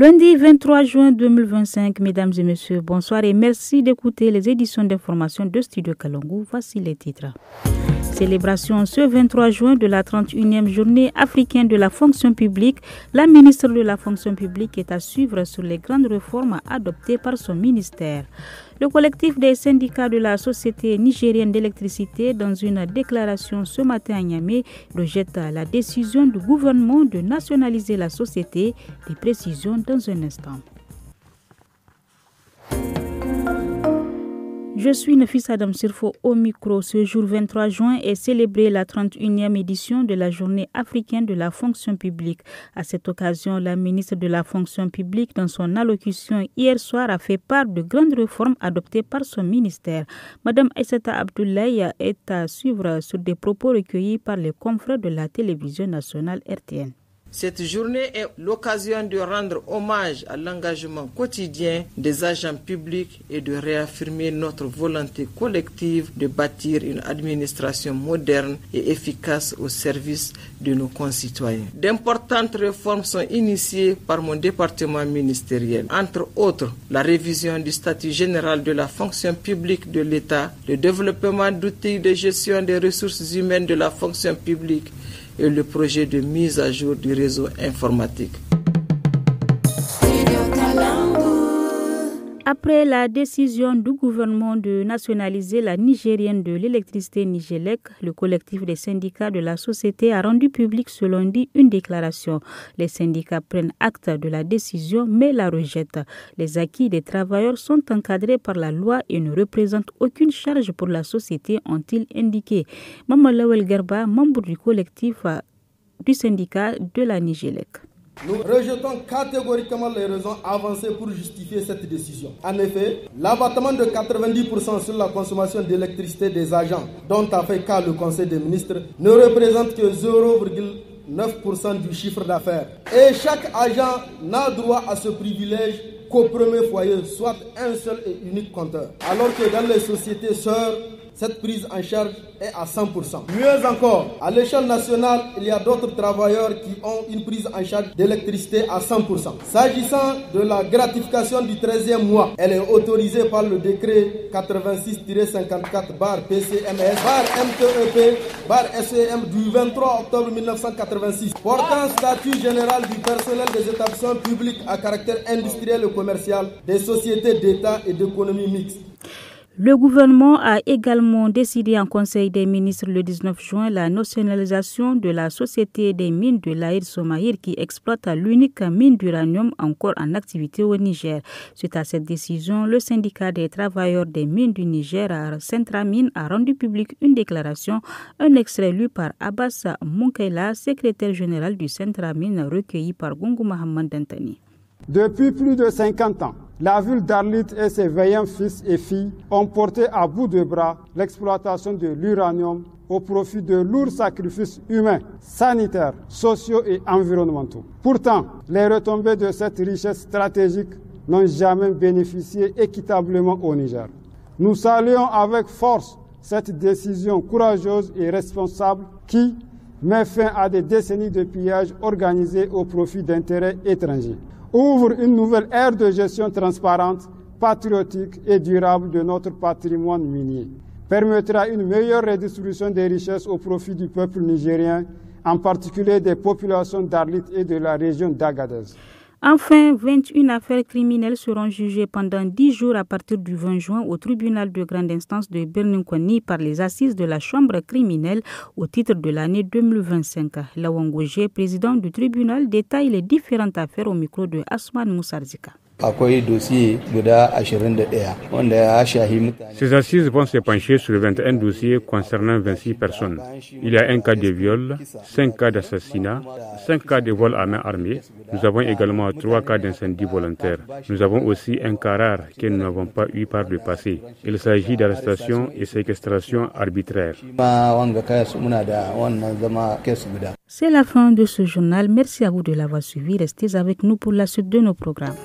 Lundi 23 juin 2025, mesdames et messieurs, bonsoir et merci d'écouter les éditions d'information de Studio Kalongo. Voici les titres. Célébration ce 23 juin de la 31e journée africaine de la fonction publique. La ministre de la fonction publique est à suivre sur les grandes réformes adoptées par son ministère. Le collectif des syndicats de la Société nigérienne d'électricité, dans une déclaration ce matin à Niamey, rejette la décision du gouvernement de nationaliser la société. Des précisions dans un instant. Je suis Nafisa Adam Sirfo au micro. Ce jour 23 juin est célébrée la 31e édition de la journée africaine de la fonction publique. À cette occasion, la ministre de la fonction publique, dans son allocution hier soir, a fait part de grandes réformes adoptées par son ministère. Madame Aïssata Abdoulaye est à suivre sur des propos recueillis par les confrères de la télévision nationale RTN. Cette journée est l'occasion de rendre hommage à l'engagement quotidien des agents publics et de réaffirmer notre volonté collective de bâtir une administration moderne et efficace au service de nos concitoyens. D'importantes réformes sont initiées par mon département ministériel. Entre autres, la révision du statut général de la fonction publique de l'État, le développement d'outils de gestion des ressources humaines de la fonction publique, et le projet de mise à jour du réseau informatique. Après la décision du gouvernement de nationaliser la Nigérienne de l'électricité Nigélec, le collectif des syndicats de la société a rendu public ce lundi une déclaration. Les syndicats prennent acte de la décision mais la rejettent. Les acquis des travailleurs sont encadrés par la loi et ne représentent aucune charge pour la société, ont-ils indiqué. Maman Lawel Garba, membre du collectif du syndicat de la Nigélec. Nous rejetons catégoriquement les raisons avancées pour justifier cette décision. En effet, l'abattement de 90% sur la consommation d'électricité des agents, dont a fait cas le Conseil des ministres, ne représente que 0,9% du chiffre d'affaires. Et chaque agent n'a droit à ce privilège qu'au premier foyer, soit un seul et unique compteur. Alors que dans les sociétés sœurs, cette prise en charge est à 100%. Mieux encore, à l'échelle nationale, il y a d'autres travailleurs qui ont une prise en charge d'électricité à 100%. S'agissant de la gratification du 13e mois, elle est autorisée par le décret 86-54/PCMS/MTEP/SEM du 23 octobre 1986, portant statut général du personnel des établissements publics à caractère industriel et commercial, des sociétés d'État et d'économie mixte. Le gouvernement a également décidé en Conseil des ministres le 19 juin la nationalisation de la Société des mines de l'Aïr Somaïr qui exploite l'unique mine d'uranium encore en activité au Niger. Suite à cette décision, le syndicat des travailleurs des mines du Niger, Centramine, a rendu public une déclaration, un extrait lu par Abbas Moukaila, secrétaire général du Centramine, recueilli par Gungu Mohamed Dantani. Depuis plus de 50 ans, la ville d'Arlit et ses veillants fils et filles ont porté à bout de bras l'exploitation de l'uranium au profit de lourds sacrifices humains, sanitaires, sociaux et environnementaux. Pourtant, les retombées de cette richesse stratégique n'ont jamais bénéficié équitablement au Niger. Nous saluons avec force cette décision courageuse et responsable qui met fin à des décennies de pillage organisés au profit d'intérêts étrangers. Ouvre une nouvelle ère de gestion transparente, patriotique et durable de notre patrimoine minier. Permettra une meilleure redistribution des richesses au profit du peuple nigérien, en particulier des populations d'Arlit et de la région d'Agadez. Enfin, 21 affaires criminelles seront jugées pendant 10 jours à partir du 20 juin au tribunal de grande instance de Birninkwani par les assises de la chambre criminelle au titre de l'année 2025. Lawangoje, président du tribunal, détaille les différentes affaires au micro de Asman Moussarzika. Ces assises vont se pencher sur 21 dossiers concernant 26 personnes. Il y a un cas de viol, 5 cas d'assassinat, 5 cas de vol à main armée. Nous avons également 3 cas d'incendie volontaire. Nous avons aussi un cas rare que nous n'avons pas eu par le passé. Il s'agit d'arrestation et séquestration arbitraire. C'est la fin de ce journal. Merci à vous de l'avoir suivi. Restez avec nous pour la suite de nos programmes.